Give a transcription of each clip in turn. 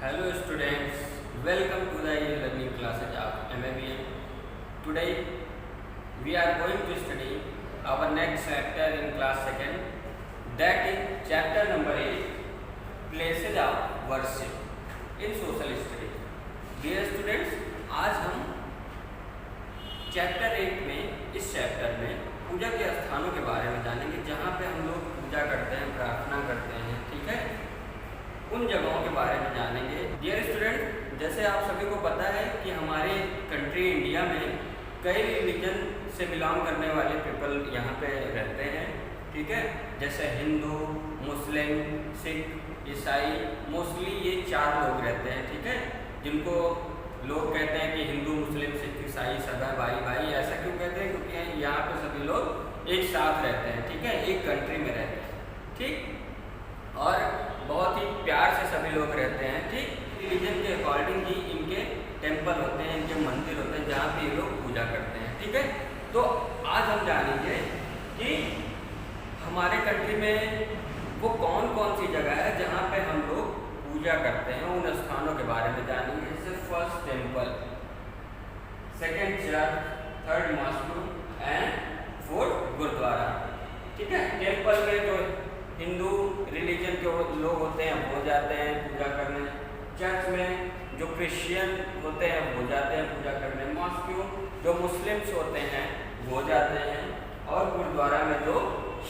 Hello students, welcome to the e-learning classes of MABM. Today we are going to study our next chapter in class 2nd, that is chapter number 8, places of worship in social studies. Dear students, आज हम chapter 8 में इस chapter में पूजा के स्थानों के बारे में जानेंगे जहाँ पे हम लोग पूजा करते हैं, प्रार्थना करते हैं, ठीक है। उन जगहों के बारे में जानेंगे। डियर स्टूडेंट, जैसे आप सभी को पता है कि हमारे कंट्री इंडिया में कई रिलीजन से बिलोंग करने वाले पीपल यहाँ पे रहते हैं, ठीक है। जैसे हिंदू, मुस्लिम, सिख, ईसाई, मोस्टली ये 4 लोग रहते हैं, ठीक है। जिनको लोग कहते हैं कि हिंदू, मुस्लिम, सिख, ईसाई सब है भाई भाई। ऐसा क्यों कहते हैं? क्योंकि यहाँ पे सभी लोग एक साथ रहते हैं, ठीक है, एक कंट्री में रहते हैं, ठीक। और बहुत ही प्यार से सभी लोग रहते हैं, ठीक। रिलीजन के अकॉर्डिंग ही इनके टेम्पल होते हैं, इनके मंदिर होते हैं जहाँ पे ये लोग पूजा करते हैं, ठीक है। तो आज हम जानेंगे कि हमारे कंट्री में वो कौन कौन सी जगह है जहाँ पे हम लोग पूजा करते हैं। उन स्थानों के बारे में जानेंगे, जैसे first temple, second church, third mosque and fourth gurdwara, ठीक है। टेम्पल में जो हिंदू रिलीजन के लोग होते हैं वो जाते हैं पूजा करने, चर्च में जो क्रिश्चियन होते हैं वो जाते हैं पूजा करने, मॉस्क जो मुस्लिम्स होते हैं वो जाते हैं, और गुरुद्वारा में जो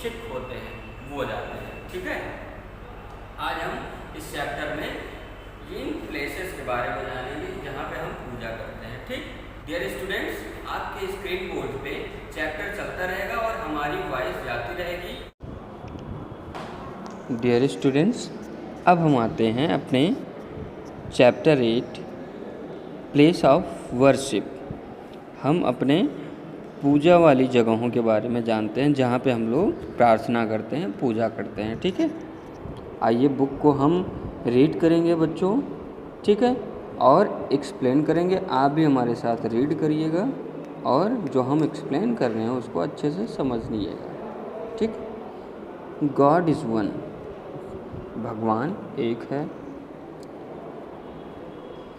सिख होते हैं वो जाते हैं, ठीक है। आज हम इस चैप्टर में इन प्लेसेस के बारे में जानेंगे जहाँ पे हम पूजा करते हैं, ठीक। डियर स्टूडेंट्स, आपके स्क्रीन बोर्ड पे चैप्टर चलता रहेगा और हमारी वॉइस जाती रहेगी। डियर स्टूडेंट्स, अब हम आते हैं अपने चैप्टर 8 प्लेस ऑफ वर्शिप। हम अपने पूजा वाली जगहों के बारे में जानते हैं जहाँ पे हम लोग प्रार्थना करते हैं, पूजा करते हैं, ठीक है। आइए बुक को हम रीड करेंगे बच्चों, ठीक है, और एक्सप्लेन करेंगे। आप भी हमारे साथ रीड करिएगा और जो हम एक्सप्लेन कर रहे हैं उसको अच्छे से समझ लीजिएगा, ठीक। गॉड इज़ वन, भगवान एक है।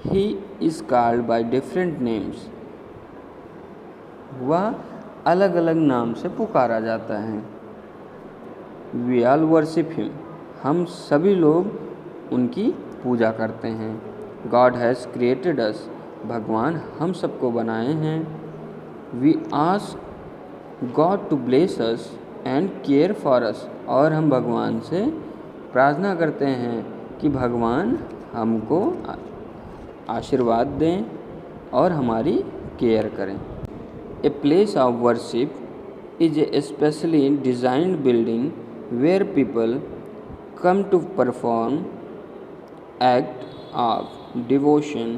He is called by different names, वह अलग अलग नाम से पुकारा जाता है। वी ऑल वर्शिप हिम, हम सभी लोग उनकी पूजा करते हैं। गॉड हैज़ क्रिएटेड अस, भगवान हम सबको बनाए हैं। We ask God to bless us and care for us, और हम भगवान से प्रार्थना करते हैं कि भगवान हमको आशीर्वाद दें और हमारी केयर करें। A place of worship is a specially designed building where people come to perform act of devotion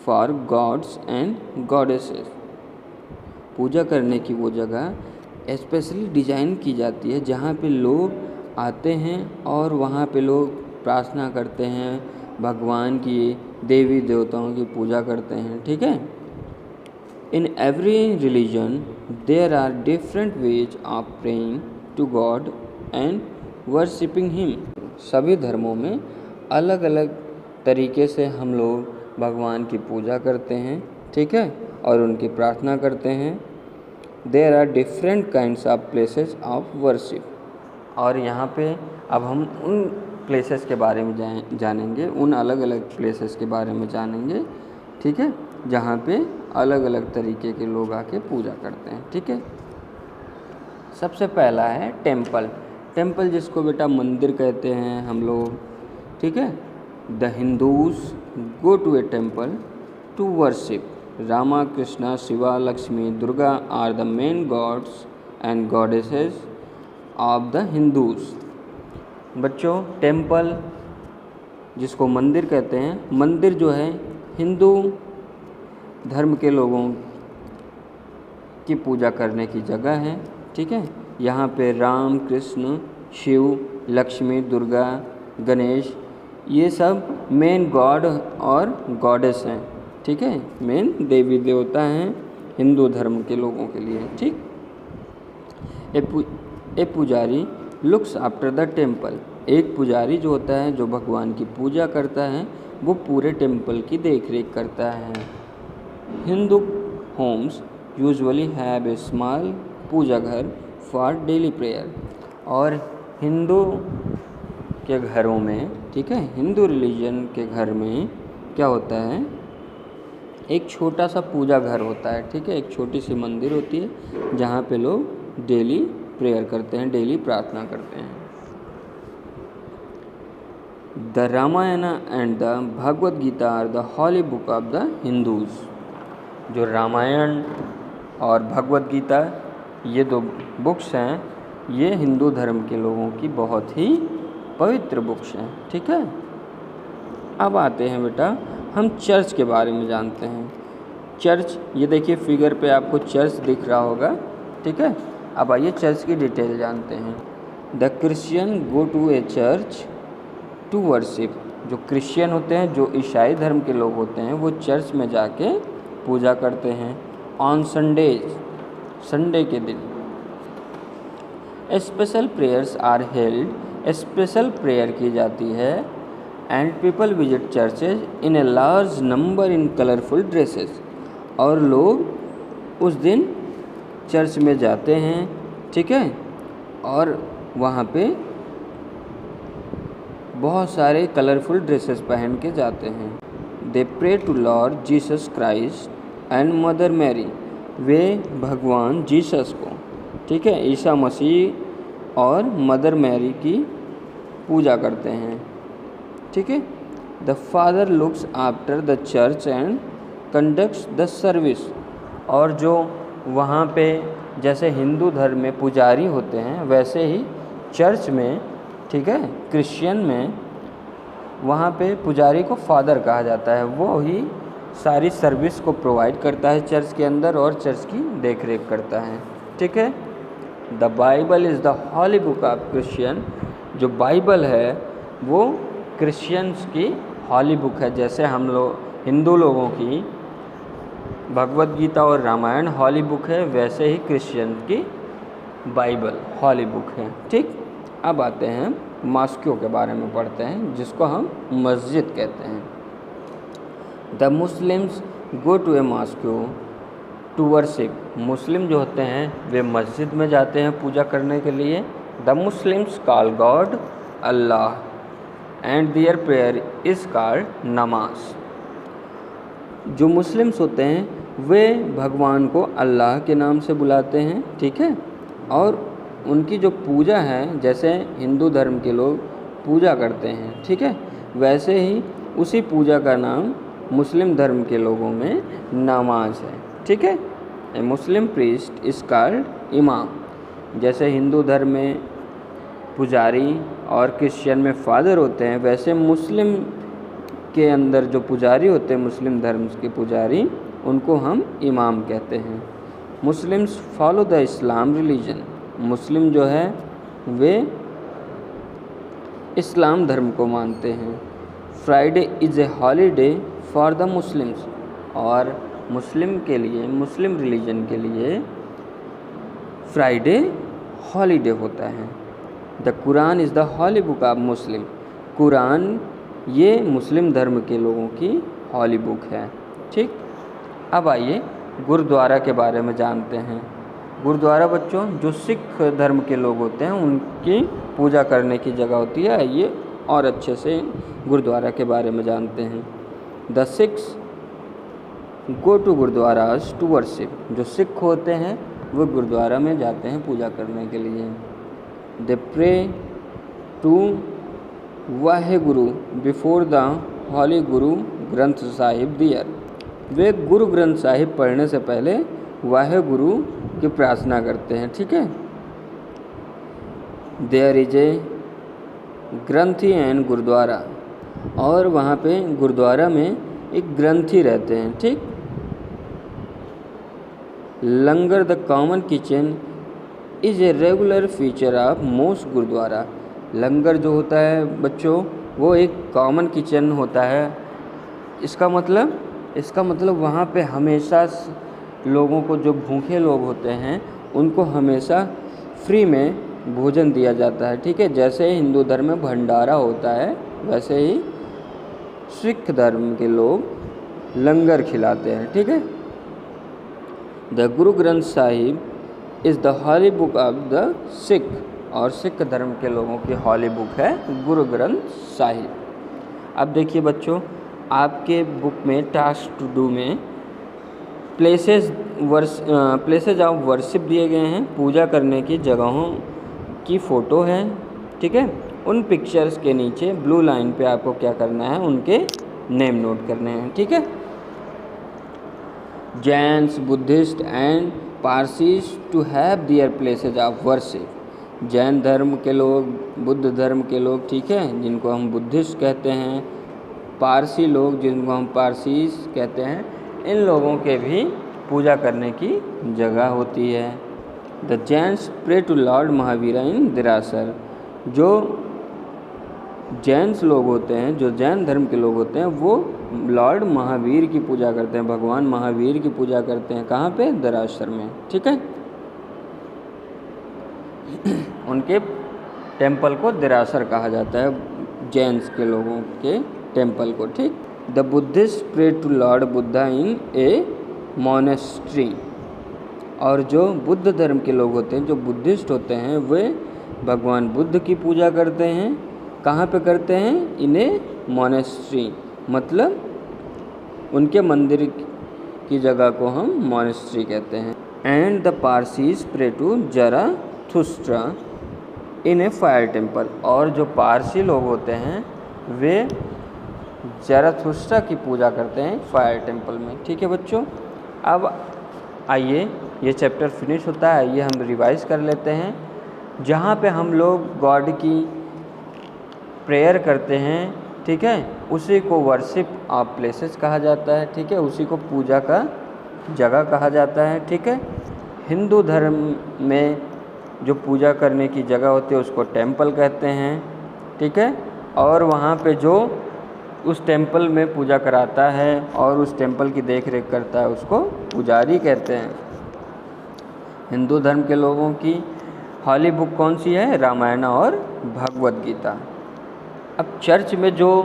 for gods and goddesses। पूजा करने की वो जगह स्पेशली डिज़ाइन की जाती है जहाँ पे लोग आते हैं और वहाँ पे लोग प्रार्थना करते हैं, भगवान की, देवी देवताओं की पूजा करते हैं, ठीक है। In every religion there are different ways of praying to God and worshipping him. सभी धर्मों में अलग अलग तरीके से हम लोग भगवान की पूजा करते हैं, ठीक है, और उनकी प्रार्थना करते हैं। There are different kinds of places of worship, और यहाँ पे अब हम उन प्लेसेस के बारे में जानेंगे, उन अलग अलग प्लेसेस के बारे में जानेंगे, ठीक है, जहाँ पे अलग अलग तरीके के लोग आके पूजा करते हैं, ठीक है। सबसे पहला है टेम्पल। टेम्पल जिसको बेटा मंदिर कहते हैं हम लोग, ठीक है। The Hindus go to a temple to worship Rama, Krishna, Shiva, Lakshmi, Durga are the main gods and goddesses of the Hindus. बच्चों, टेम्पल जिसको मंदिर कहते हैं, मंदिर जो है हिंदू धर्म के लोगों की पूजा करने की जगह है, ठीक है। यहाँ पे राम, कृष्ण, शिव, लक्ष्मी, दुर्गा, गणेश, ये सब मेन गॉड और गॉडेस हैं, ठीक है, मेन देवी देवता हैं हिंदू धर्म के लोगों के लिए, ठीक। ए पुजारी लुक्स आफ्टर द टेम्पल। एक पुजारी जो होता है, जो भगवान की पूजा करता है, वो पूरे टेम्पल की देख रेख करता है। Hindu homes usually have a small puja ghar for daily prayer. और हिंदू के घरों में, ठीक है, हिंदू रिलीजन के घर में क्या होता है, एक छोटा सा पूजा घर होता है, ठीक है, एक छोटी सी मंदिर होती है जहाँ पे लोग डेली प्रेयर करते हैं, डेली प्रार्थना करते हैं। The Ramayana and the Bhagavad Gita are the holy book of the Hindus. जो रामायण और भगवद गीता, ये दो बुक्स हैं, ये हिंदू धर्म के लोगों की बहुत ही पवित्र बुक्स हैं, ठीक है। अब आते हैं बेटा, हम चर्च के बारे में जानते हैं। चर्च, ये देखिए फिगर पे आपको चर्च दिख रहा होगा, ठीक है। अब आइए चर्च की डिटेल जानते हैं। The Christian go to a church to worship. जो क्रिश्चियन होते हैं, जो ईसाई धर्म के लोग होते हैं, वो चर्च में जाके पूजा करते हैं। ऑन संडेज, संडे के दिन special prayers are held, special prayer की जाती है। And people visit churches in a large number in colourful dresses. और लोग उस दिन चर्च में जाते हैं, ठीक है, और वहाँ पे बहुत सारे कलरफुल ड्रेसेस पहन के जाते हैं। They pray to Lord Jesus Christ and Mother Mary. वे भगवान जीसस को, ठीक है, ईसा मसीह और मदर मैरी की पूजा करते हैं, ठीक है। The father looks after the church and conducts the service. और जो वहाँ पे जैसे हिंदू धर्म में पुजारी होते हैं, वैसे ही चर्च में, ठीक है, क्रिश्चियन में वहाँ पे पुजारी को फादर कहा जाता है। वो ही सारी सर्विस को प्रोवाइड करता है चर्च के अंदर और चर्च की देख रेख करता है, ठीक है। The Bible is the holy book of Christian. जो बाइबल है वो क्रिश्चियंस की हॉली बुक है। जैसे हम लोग हिंदू लोगों की भगवद गीता और रामायण हॉली बुक है, वैसे ही क्रिश्चियन की बाइबल हॉली बुक है, ठीक। अब आते हैं मॉस्क्यू के बारे में पढ़ते हैं, जिसको हम मस्जिद कहते हैं। The Muslims go to a mosque to worship. Muslim जो होते हैं वे मस्जिद में जाते हैं पूजा करने के लिए। The Muslims call God Allah and their prayer is called namaz. जो मुस्लिम्स होते हैं वे भगवान को अल्लाह के नाम से बुलाते हैं, ठीक है, और उनकी जो पूजा है, जैसे हिंदू धर्म के लोग पूजा करते हैं, ठीक है, वैसे ही उसी पूजा का नाम मुस्लिम धर्म के लोगों में नमाज है, ठीक है। ए मुस्लिम प्रीस्ट इज़ कॉल्ड इमाम। जैसे हिंदू धर्म में पुजारी और क्रिश्चियन में फादर होते हैं, वैसे मुस्लिम के अंदर जो पुजारी होते हैं, मुस्लिम धर्म के पुजारी, उनको हम इमाम कहते हैं। Muslims follow the Islam religion. Muslim जो है वे इस्लाम धर्म को मानते हैं। Friday is a holiday for the Muslims. और मुस्लिम के लिए, मुस्लिम रिलीजन के लिए फ्राइडे हॉलीडे होता है। The Quran is the holy book of Muslim. Quran ये मुस्लिम धर्म के लोगों की हॉली बुक है, ठीक। अब आइए गुरुद्वारा के बारे में जानते हैं। गुरुद्वारा बच्चों जो सिख धर्म के लोग होते हैं उनकी पूजा करने की जगह होती है। आइए और अच्छे से गुरुद्वारा के बारे में जानते हैं। The Sikhs go to gurdwaras to worship. जो सिख होते हैं वो गुरुद्वारा में जाते हैं पूजा करने के लिए। They pray to Waheguru before the holy Guru Granth Sahib दियर। वे गुरु ग्रंथ साहिब पढ़ने से पहले वाहेगुरु की प्रार्थना करते हैं, ठीक है। There is a granthi and gurdwara. और वहाँ पे गुरुद्वारा में एक ग्रंथी रहते हैं, ठीक। Langar the common kitchen is a regular feature of most gurdwara. लंगर जो होता है बच्चों वो एक कॉमन किचन होता है। इसका मतलब वहाँ पे हमेशा लोगों को, जो भूखे लोग होते हैं, उनको हमेशा फ्री में भोजन दिया जाता है, ठीक है। जैसे हिंदू धर्म में भंडारा होता है, वैसे ही सिख धर्म के लोग लंगर खिलाते हैं, ठीक है। The Guru Granth Sahib is the holy book of the Sikh, और सिख धर्म के लोगों की हॉली बुक है गुरु ग्रंथ साहिब। अब देखिए बच्चों, आपके बुक में टास्क टू डू में प्लेसेज ऑफ वर्शिप दिए गए हैं, पूजा करने की जगहों की फ़ोटो है, ठीक है। उन पिक्चर्स के नीचे ब्लू लाइन पे आपको क्या करना है, उनके नेम नोट करने हैं, ठीक है। Jains, Buddhist and Parsis too have their places of worship. Jain धर्म के लोग, बुद्ध धर्म के लोग, ठीक है, जिनको हम बुद्धिस्ट कहते हैं, पारसी लोग जिनको हम पारसीज कहते हैं, इन लोगों के भी पूजा करने की जगह होती है। The Jains pray to Lord Mahavira in derasar. जो जैन्स लोग होते हैं, जो जैन धर्म के लोग होते हैं, वो लॉर्ड महावीर की पूजा करते हैं, भगवान महावीर की पूजा करते हैं। कहाँ पे? देरासर में, ठीक है। उनके टेम्पल को देरासर कहा जाता है, जैन्स के लोगों के टेम्पल को, ठीक। The Buddhist pray to Lord Buddha in a monastery. और जो बुद्ध धर्म के लोग होते हैं, जो बुद्धिस्ट होते हैं, वे भगवान बुद्ध की पूजा करते हैं। कहाँ पे करते हैं? इन्हें मोनेस्ट्री, मतलब उनके मंदिर की जगह को हम मोनेस्ट्री कहते हैं। And the Parsis pray to Zarathustra in a fire temple. और जो पारसी लोग होते हैं वे जराथुस्ट्रा की पूजा करते हैं फायर टेम्पल में, ठीक है बच्चों। अब आइए, ये चैप्टर फिनिश होता है, आइए हम रिवाइज कर लेते हैं। जहाँ पे हम लोग गॉड की प्रेयर करते हैं, ठीक है, उसी को वर्शिप ऑफ प्लेसेस कहा जाता है, ठीक है, उसी को पूजा का जगह कहा जाता है, ठीक है। हिंदू धर्म में जो पूजा करने की जगह होती है उसको टेम्पल कहते हैं, ठीक है। और वहाँ पे जो उस टेम्पल में पूजा कराता है और उस टेम्पल की देख रेख करता है उसको पुजारी कहते हैं। हिंदू धर्म के लोगों की हॉली बुक कौन सी है? रामायण और भगवद गीता। अब चर्च में जो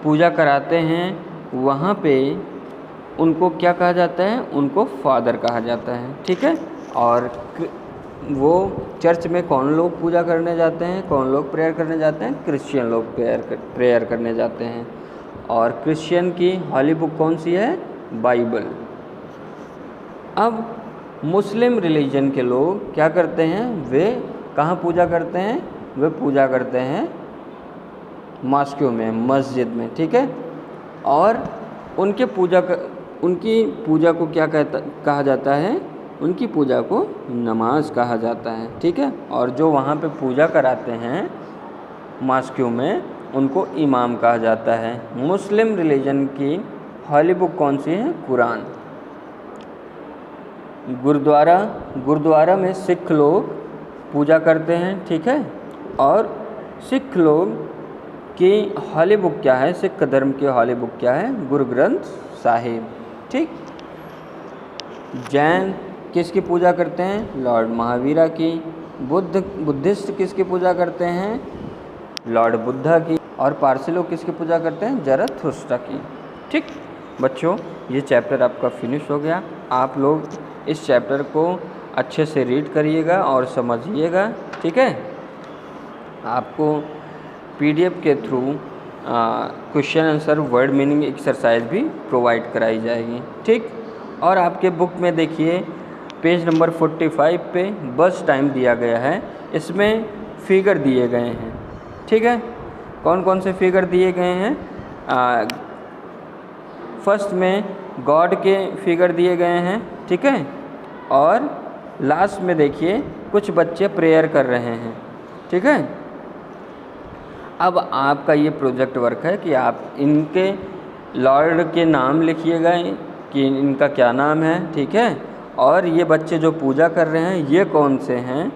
पूजा कराते हैं वहाँ पे उनको क्या कहा जाता है? उनको फादर कहा जाता है, ठीक है। और वो चर्च में कौन लोग पूजा करने जाते हैं, कौन लोग प्रेयर करने जाते हैं? क्रिश्चियन लोग प्रेयर करने जाते हैं। और क्रिश्चियन की हॉली बुक कौन सी है? बाइबल। अब मुस्लिम रिलीजन के लोग क्या करते हैं? वे कहाँ पूजा करते हैं? वे पूजा करते हैं मॉस्क्यों में, मस्जिद में, ठीक है। और उनकी पूजा को क्या कहा जाता है? उनकी पूजा को नमाज कहा जाता है, ठीक है। और जो वहाँ पे पूजा कराते हैं मॉस्क्यों में, उनको इमाम कहा जाता है। मुस्लिम रिलीजन की हॉली बुक कौन सी है? कुरान। गुरुद्वारा में सिख लोग पूजा करते हैं, ठीक है। और सिख लोग की हॉली बुक क्या है? सिख धर्म की हॉली बुक क्या है? गुरु ग्रंथ साहिब, ठीक। जैन किसकी पूजा करते हैं? लॉर्ड महावीरा की। बुद्धिस्ट किसकी पूजा करते हैं? लॉर्ड बुद्धा की। और पारसी लोग किसकी पूजा करते हैं? जरथुस्ट्रा की, ठीक। बच्चों, ये चैप्टर आपका फिनिश हो गया। आप लोग इस चैप्टर को अच्छे से रीड करिएगा और समझिएगा, ठीक है। आपको PDF के through question answer word meaning exercise भी प्रोवाइड कराई जाएगी, ठीक। और आपके बुक में देखिए पेज नंबर 45 पे बस टाइम दिया गया है, इसमें फिगर दिए गए हैं, ठीक है। कौन कौन से फिगर दिए गए हैं? फर्स्ट में गॉड के फिगर दिए गए हैं, ठीक है। और लास्ट में देखिए कुछ बच्चे प्रेयर कर रहे हैं, ठीक है। अब आपका ये प्रोजेक्ट वर्क है कि आप इनके लॉर्ड के नाम लिखिएगा कि इनका क्या नाम है, ठीक है। और ये बच्चे जो पूजा कर रहे हैं ये कौन से हैं,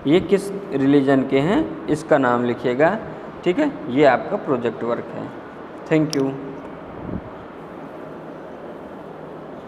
ये किस रिलीजन के हैं, इसका नाम लिखिएगा, ठीक है। ये आपका प्रोजेक्ट वर्क है। Thank you.